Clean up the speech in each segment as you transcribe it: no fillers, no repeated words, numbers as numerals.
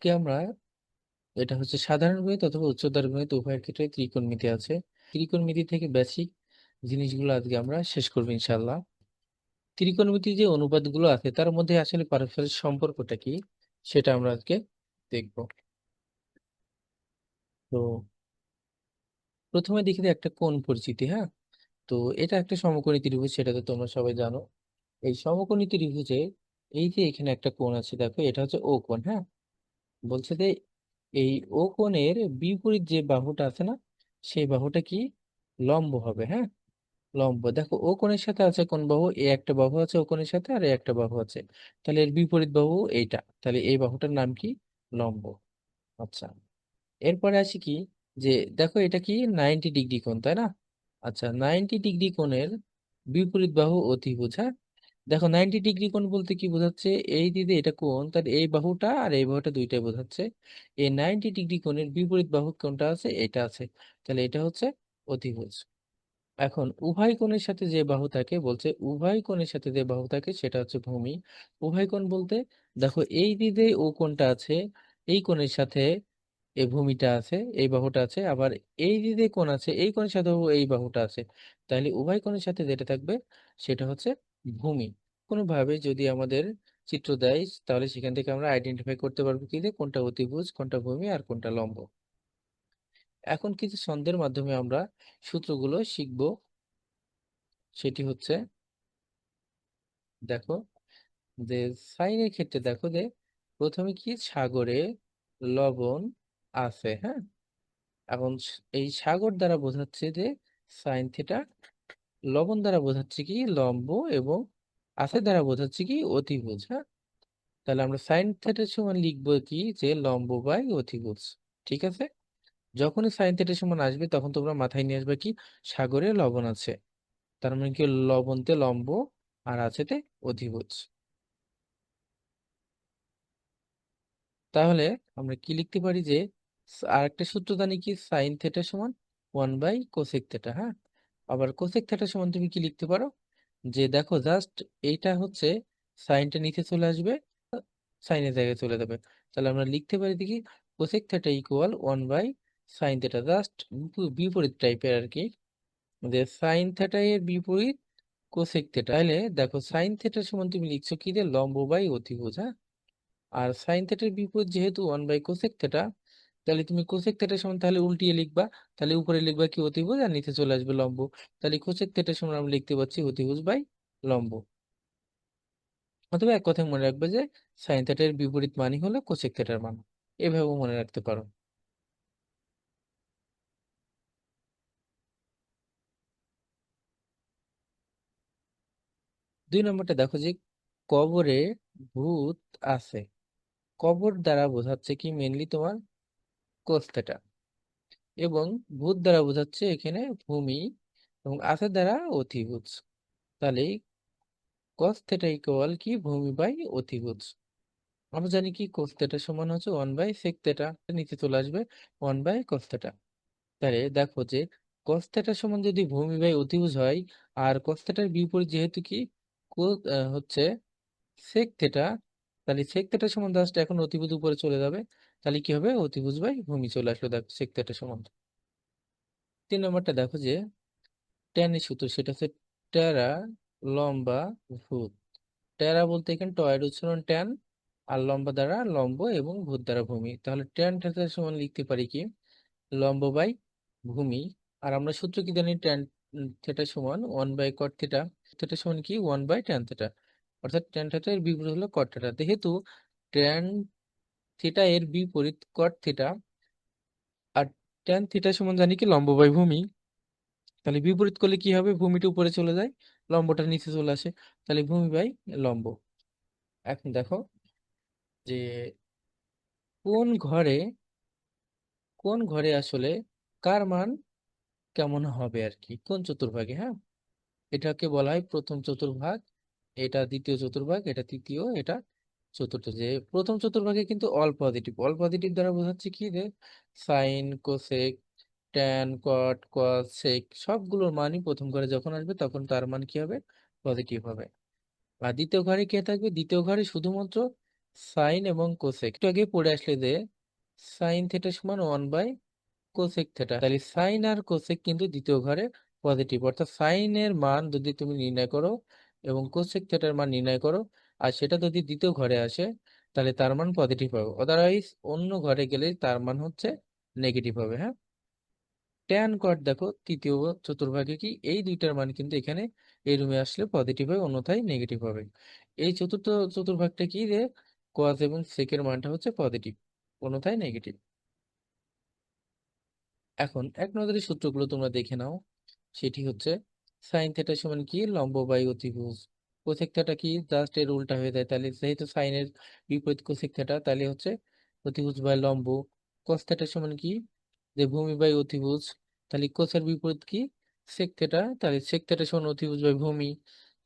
কি আমরা এটা হচ্ছে সাধারণ গণিত অথবা উচ্চতর গণিত উভয়ের ক্ষেত্রে ত্রিকোণমিতি আছে। ত্রিকোণমিতি থেকে বেসিক জিনিসগুলো আজকে আমরা শেষ করবো ইনশাল্লাহ। ত্রিকোণমিতি যে অনুপাতগুলো আছে তার মধ্যে আসলে পারস্পরিক সম্পর্কটা কি সেটা আমরা আজকে দেখবো। তো প্রথমে দেখি যে একটা কোণ পরিচিতি, হ্যাঁ। তো এটা একটা সমকোণী ত্রিভুজ, সেটা তো তোমরা সবাই জানো। এই সমকোণী ত্রিভুজে এই যে এখানে একটা কোণ আছে, দেখো এটা হচ্ছে ও কোণ, হ্যাঁ। বলছে যে এই ও কোণের বিপরীত যে বাহুটা আছে না, সেই বাহুটা কি লম্ব হবে, হ্যাঁ। লম্ব, দেখো ও কোণের সাথে আছে কোন বাহু, এ একটা বাহু আছে ও কোণের সাথে, আর এ একটা বাহু আছে। তাহলে এর বিপরীত বাহু এইটা, তাহলে এই বাহুটার নাম কি? লম্ব। আচ্ছা, এরপরে আসি কি, যে দেখো এটা কি 90 ডিগ্রি কোণ, তাই না? আচ্ছা, 90 ডিগ্রি কোণের বিপরীত বাহু অতিভুজ, হ্যাঁ। দেখো 90 ডিগ্রি কোণ বলতে কি বোঝাচ্ছে, এই দিকে এটা কোণ, তার এই বাহুটা আর এই বাহুটা দুইটাই বোঝাচ্ছে। এই 90 ডিগ্রি কোণের বিপরীত বাহু কোনটা আছে? এটা আছে। তাহলে এটা হচ্ছে অতিভুজ। এখন উভয় কোণের সাথে যে বাহু থাকে, বলছে উভয় কোণের সাথে যে বাহু থাকে সেটা হচ্ছে ভূমি। উভয় কোণ বলতে দেখো এই দিকে ও কোণটা আছে, এই কোণের সাথে এই ভূমিটা আছে, এই বাহুটা আছে, আবার এই দিকে কোণ আছে, এই কোণের সাথে এই বাহুটা আছে। তাহলে উভয় কোণের সাথে যেটা থাকবে সেটা হচ্ছে ভূমি। কোনোভাবে যদি আমাদের চিত্র দেয় তাহলে সেখান থেকে আমরা আইডেন্টিফাই করতে পারবো কি যে কোনটা অতিভুজ, কোনটা ভূমি, আর কোনটা লম্ব। এখন কিছু ছন্দের মাধ্যমে আমরা সূত্রগুলো শিখব। সেটি হচ্ছে, দেখো যে সাইনের ক্ষেত্রে দেখো যে প্রথমে কি সাগরে লবণ আছে, হ্যাঁ। এখন এই সাগর দ্বারা বোঝাচ্ছে যে সাইন থিটা, লবণ দ্বারা বোঝাচ্ছে কি লম্ব, এবং আছে দ্বারা বোঝাচ্ছে কি অতিভুজ, হ্যাঁ। তাহলে আমরা সাইন থিটার সমান লিখবো কি যে লম্ব বাই অতিভুজ। ঠিক আছে, যখনই সাইন থিটার সমান আসবে তখন তোমরা মাথায় নিয়ে আসবে কি সাগরে লবণ আছে, তার মানে কি লবণতে লম্ব আর আছেতে অধিভুজ। তাহলে আমরা কি লিখতে পারি যে আর একটা সূত্র জানি কি সাইন থেটা সমান 1/কোসেক থেটা, হ্যাঁ। আবার কোসেক থেটা সমান তুমি কি লিখতে পারো, যে দেখো জাস্ট এইটা হচ্ছে সাইনটা নিচে চলে আসবে, সাইনের জায়গায় চলে যাবে। তাহলে আমরা লিখতে পারি দেখি cosec theta equal sine theta, just বিপরীত টাইপের আর কি, যে সাইন থেটা এর বিপরীত কোসেক থেটা। তাহলে দেখো সাইন থেটার সমান তুমি লিখছো কি যে লম্ব বাই অতিভুজ, হ্যাঁ। আর সাইন থেটার বিপরীত যেহেতু 1/কোসেক থেটা, তাহলে তুমি কোসেক থেটার সমান তাহলে উল্টিয়ে লিখবা। তাহলে উপরে লিখবা কি অতিভুজ, আর নিচে চলে আসবে লম্ব। তাহলে কোসেক থেটার সমান আমরা লিখতে পাচ্ছি অতিভুজ বাই লম্ব। অথবা এক কথায় মনে রাখবে যে সাইন থেটার বিপরীত মানই হলো কোসেক থেটার মান, এভাবেও মনে রাখতে পারো। দুই নম্বরটা দেখো যে কবরে ভূত আছে। কবর দ্বারা বোঝাচ্ছে কি মেনলি তোমার কোস থেটা, এবং ভূত দ্বারা বোঝাচ্ছে এখানে ভূমি, এবং আছে দ্বারা অতিভুজ। তাহলে কস থেটা ইকুয়াল কি ভূমি বাই অতিভুজ। আমরা জানি কি কোস থেটা সমান হচ্ছে 1/সেক থেটা, নিচে চলে আসবে 1/কস থেটা। তাহলে দেখো যে কস থেটা সমান যদি ভূমি বাই অতিভুজ হয়, আর কস থেটার বিপরীত যেহেতু কি হচ্ছে সেক থেটা, তাহলে সেক থেটা সমান জাস্ট এখন অতিভুজ উপরে চলে যাবে। তাহলে কি হবে, অতিভুজ বাই ভূমি চলে আসলো, দেখো সেক থেটা সমান। তিন নম্বরটা দেখো যে ট্যানের সূত্র, সেটা হচ্ছে টেরা লম্বা ভূত। টেরা বলতে এখানে টয়ের উচ্চারণ ট্যান, আর লম্বা দ্বারা লম্ব, এবং ভূত দ্বারা ভূমি। তাহলে ট্যান থিটা সমান লিখতে পারি কি লম্ব বাই ভূমি। আর আমরা সূত্র কি জানি, ট্যান থিটা সমান 1/কট থিটা। থিটা সমান কি 1/ট্যান থিটা, অর্থাৎ ট্যান থিটা এর বিপরীত হলো কট থিটা। যেহেতু ট্যান থিটা এর বিপরীত কট থিটা, আর ট্যান থিটা সমান জানি কি লম্ব বাই ভূমি, তাহলে বিপরীত করলে কি হবে, ভূমিটা উপরে চলে যায়, লম্বটা নিচে চলে আসে। তাহলে ভূমি বাই লম্ব। এখন দেখো যে কোন ঘরে, কোন ঘরে আসলে কার মান কেমন হবে আর কি, কোন চতুর্ভাগে, হ্যাঁ। এটাকে বলা হয় প্রথম চতুর্ভাগ, এটা দ্বিতীয় চতুর্ভাগ, এটা তৃতীয়, এটা চতুর্থ। যে প্রথম চতুর্ভাগে কিন্তু অল পজিটিভ, অল পজিটিভ দ্বারা বোঝাচ্ছে কি যে সাইন কোসেক ট্যান কট কস সেক সবগুলোর মানই প্রথম ঘরে যখন আসবে তখন তার মান কি হবে, পজিটিভ হবে। আর দ্বিতীয় ঘরে কে থাকবে, দ্বিতীয় ঘরে শুধুমাত্র সাইন এবং কোসেক একটু আগে পড়ে আসলে যে সাইন থিটা সমান 1 বাই কোসেক থিটা, তাহলে সাইন আর কোসেক কিন্তু দ্বিতীয় ঘরে পজিটিভ, অর্থাৎ সাইনের মান যদি তুমি নির্ণয় করো এবং কোসেক থিটার মান নির্ণয় করো আর সেটা যদি দ্বিতীয় ঘরে আসে তাহলে তার মান পজিটিভ হবে, আদারওয়াইজ অন্য ঘরে গেলে তার মান হচ্ছে নেগেটিভ হবে। হ্যাঁ, ট্যান কট দেখো তৃতীয় চতুর্ভাগে কি এই দুইটার মান কিন্তু এখানে এই রুমে আসলে পজিটিভ হয়, অন্যথায় নেগেটিভ হবে। এই চতুর্থ চতুর্ভাগটা কি যে কস এবং সেকের মানটা হচ্ছে পজিটিভ, অন্যথায় নেগেটিভ। এখন এক নজরে সূত্রগুলো তোমরা দেখে নাও। সেটি হচ্ছে সাইন থেটা সমান কি লম্ব বাই অতিভুজ, কোসেক থেটা কি জাস্ট এর উল্টা হয়ে যায়, তাহলে যেহেতু সাইনের বিপরীত কোসেক থেটা তাহলে হচ্ছে অতিভুজ বাই লম্ব। কস থেটা সমান কি যে ভূমি বাই অতিভুজ, তাহলে কোসের বিপরীত কি সেক থেটা, তাহলে সেক থেটা সমান অতিভুজ বাই ভূমি।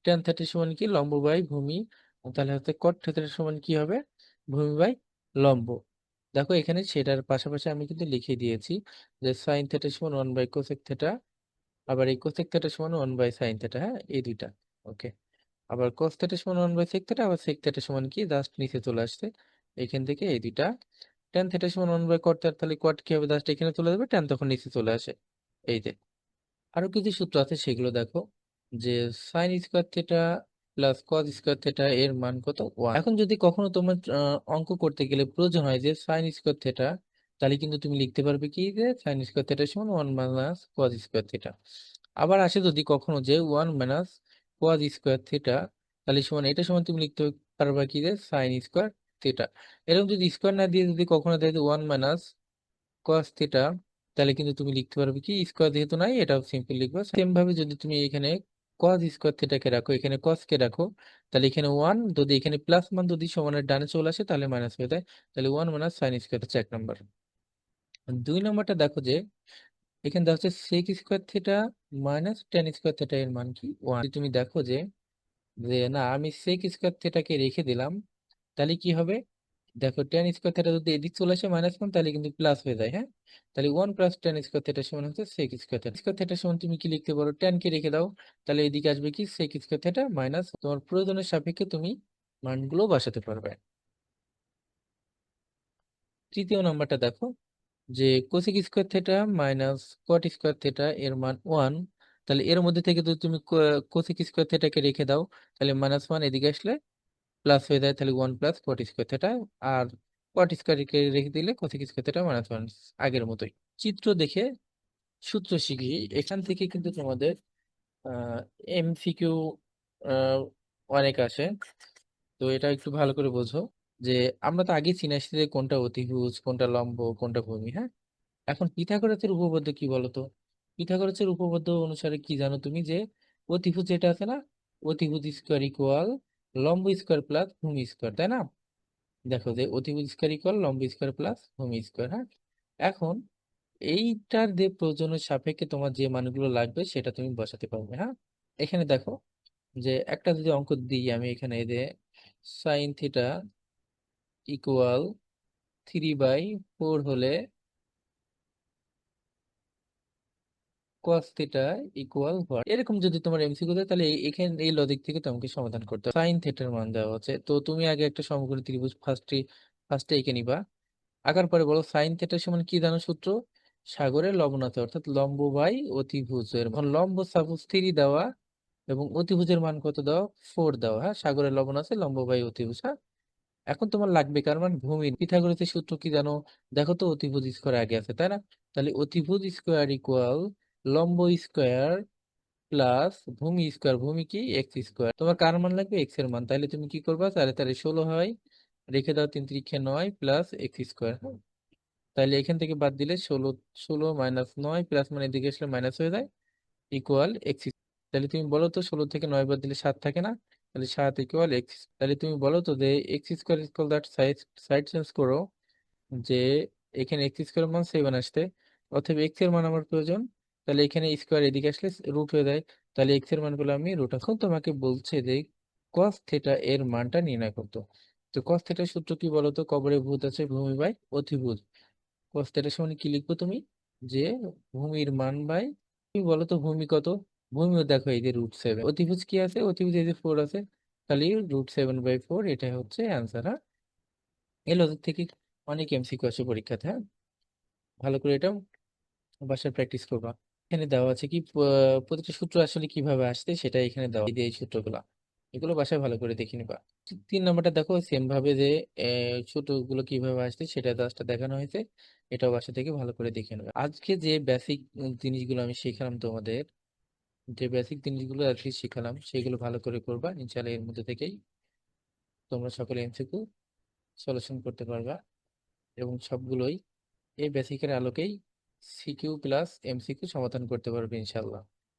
ট্যান থেটা সমান কি লম্ব বাই ভূমি, তাহলে হচ্ছে কট থেটা সমান কি হবে ভূমি বাই লম্ব। দেখো এখানে সেটার পাশাপাশি আমি কিন্তু লিখে দিয়েছি যে সাইন থেটা সমান 1 বাই কোসেক থেটা, আবার এই কোসেক থেটা সমান 1 বাই সাইন থেটা। হ্যাঁ, এই দুইটা ওকে। আবার কস থেটা সমান 1 বাই সেক থেটা, আবার সেক থেটা সমান কি জাস্ট নিচে চলে আসছে এখান থেকে এই দুইটা। ট্যান থেটা সমান 1 বাই কট থেটা, তাহলে কট কি হবে জাস্ট এখানে চলে যাবে, ট্যান তখন নিচে চলে আসে এই যে। আরো কিছু সূত্র আছে সেগুলো দেখো, যে sine square theta plus cos square theta এর মান কত 1। এখন যদি কখনো তোমার অঙ্ক করতে গেলে প্রয়োজন হয় যে সাইন স্কোয়ার থেটা, তাহলে কিন্তু তুমি লিখতে পারবে কি যে সাইন স্কোয়ার থেটা সমান 1 মাইনাস কস স্কোয়ার থেটা। আবার আসে যদি কখনো যে 1 মাইনাস কস স্কোয়ার থেটা, তাহলে সমান এটা সমান তুমি লিখতে পারবা কি যে সাইন স্কোয়ার থেটা। এরকম যদি স্কোয়ার না দিয়ে যদি কখনো দেয় 1 মাইনাস কস থিটা, তাহলে কিন্তু তুমি লিখতে পারবে কি স্কোয়ার যেহেতু নাই এটাও সিম্পল লিখবে। সেম ভাবে যদি তুমি এখানে কস স্কোয়ার থিটাকে রাখো, এখানে কস কে রাখো, তাহলে এখানে 1 যদি এখানে প্লাস মান যদি সমানের ডানে চলে আসে তাহলে মাইনাস হয়ে যায়, তাহলে 1 মাইনাস সাইন স্কোয়ার হচ্ছে 1 নম্বর। 2 নম্বরটা দেখো যে এখানে দেওয়া হচ্ছে sec square theta minus ten square theta এর মান কি 1। তুমি দেখো যে যে না আমি সেক স্কোয়ার থিটাকে রেখে দিলাম, তাহলে কি হবে দেখো টেন স্কোয়ার থিটা যদি এদিক চলে আসে -1 তাহলে কিন্তু প্লাস হয়ে যায়। হ্যাঁ, তাহলে 1 প্লাস টেন স্কোয়ার থিটা সমান হচ্ছে সেক স্কোয়ার থিটা সমান তুমি কি লিখতে পারো টেন কে রেখে দাও, তাহলে এদিকে আসবে কি সেক স্কোয়ার থিটা মাইনাস, তোমার প্রয়োজনের সাপেক্ষে তুমি মানগুলো বসাতে পারবে। তৃতীয় নাম্বারটা দেখো যে cosec square theta minus cot square theta এর মান 1, তাহলে এর মধ্যে থেকে যদি তুমি কোসেক স্কোয়ার থিটাকে রেখে দাও তাহলে -1 এদিকে আসলে প্লাস হয়ে যায়, তাহলে 1 প্লাস কট স্কোয়ার থিটা। আর কট স্কোয়ারকে রেখে দিলে কোসেক স্কোয়ার থিটা -1 আগের মতোই। চিত্র দেখে সূত্র শিখি, এখান থেকে কিন্তু তোমাদের এমসিকিউ অনেক আসে, তো এটা একটু ভালো করে বোঝো। যে আমরা তো আগে চিনে আসছি যে কোনটা অতিভুজ কোনটা লম্ব কোনটা ভূমি। হ্যাঁ, এখন পিথাগোরাসের উপপাদ্য কি বলতো? পিথাগোরাসের উপপাদ্য অনুসারে কি জানো তুমি যে অতিভুজ যেটা আছে না, অতিভুজ স্কোয়ার ইকুয়াল লম্ব স্কোয়ার প্লাস ভূমি স্কোয়ার, তাই না? দেখো যে অতিভুজ স্কোয়ার ইকুয়াল লম্ব স্কোয়ার প্লাস ভূমি স্কোয়ার। হ্যাঁ, এখন এইটার যে প্রয়োজনের সাপেক্ষে তোমার যে মানগুলো লাগবে সেটা তুমি বসাতে পারবে। হ্যাঁ, এখানে দেখো যে একটা যদি অঙ্ক দিই আমি এখানে, এই যে সাইন থিটা ইকুয়াল 3/4 হলে cos থিটা ইকুয়াল হোয়াট, এরকম যদি তোমার এমসিকিউ দেয় তাহলে এখানে এই লজিক থেকে তোমাকে সমাধান করতে হবে। সাইন থিটার মান দেওয়া আছে, তো তুমি আগে একটা সমকোণী ত্রিভুজ ফার্স্টে এঁকে নিবা। আঁকার পরে বলো সাইন থিটা সমান কি জানো সূত্র, সাগরের লবণাতে, অর্থাৎ লম্ব বাই অতিভুজের মান। লম্ব সাপোজ 3 দেওয়া এবং অতিভুজের মান কত দেওয়া 4 দেওয়া। হ্যাঁ, সাগরের লবণ আছে লম্ব বাই অতিভুজ। হ্যাঁ, এখন তোমার লাগবে কার মান ভূমির। পিথাগোরাসের সূত্র কি জানো, দেখো তো অতিভুজ স্কোয়ার আগে আছে তাই না, তাহলে অতিভুজ স্কোয়ার ইকুয়াল লম্ব স্কোয়ার প্লাস ভূমি স্কোয়ার, ভূমি কি এক্স স্কোয়ার। তোমার কার মান লাগবে এক্স এর মান, তাহলে তুমি কি করবা 4 4 16 হয়, রেখে দাও 3 3 9 প্লাস এক্স স্কোয়ার। তাহলে এখান থেকে বাদ দিলে 16, 16 - 9 প্লাস মানে এদিকে আসলে মাইনাস হয়ে যায় ইকুয়াল এক্স। তাহলে তুমি বলো তো 16 থেকে 9 বাদ দিলে 7 থাকে না, তাহলে 7 ইকুয়াল এক্স। তাহলে তুমি বলো তো যে x square equal that side side change করো, যে এখানে এক্স স্কোয়ার মান 7 আসতে, অথবা এক্স এর মান আমার প্রয়োজন, তাহলে এখানে স্কোয়ার এদিকে আসলে রুট হয়ে যায়, তাহলে এক্স এর মান গুলো আমি রুট। এখন তোমাকে বলছে যে কস থিটা এর মানটা নির্ণয় করতো। তো কস থিটার সূত্র কি বলতো, কবরে ভূত আছে ভূমি বাই অতিভুজ। কস থিটার সমান কি লিখবো তুমি, যে ভূমির মান বাই, তুমি বলো তো ভূমি কত, ভূমিও দেখো এই যে √7, অতিভুজ কি আছে অতিভুজ এই যে 4 আছে, তাহলে √7/4 এটাই হচ্ছে অ্যান্সার। এই লজিক থেকে অনেক এমসিকিউ আসে পরীক্ষাতে, হ্যাঁ, ভালো করে এটা বাসায় প্র্যাকটিস করবা। এখানে দেওয়া আছে কি প্রতিটা সূত্র আসলে কিভাবে আসছে সেটা এখানে দেওয়া, এই যে এই সূত্রগুলা, এগুলো বাসায় ভালো করে দেখে নিবা। 3 নাম্বারটা দেখো সেম ভাবে যে সূত্রগুলো কিভাবে আসছে সেটা জাস্ট দেখানো হয়েছে, এটাও বাসা থেকে ভালো করে দেখে নেবে। আজকে যে বেসিক জিনিসগুলো আমি শিখালাম তোমাদের, যে বেসিক জিনিসগুলো আর কি শিখালাম সেগুলো ভালো করে করবা, ইনশাআল্লাহ এর মধ্যে থেকেই তোমরা সকলে এমসিকিউ সলিউশন করতে পারবা, এবং সবগুলোই এই বেসিকের আলোকেই সিকিউ প্লাস এমসিকিউ সমাধান করতে পারবে ইনশাআল্লাহ।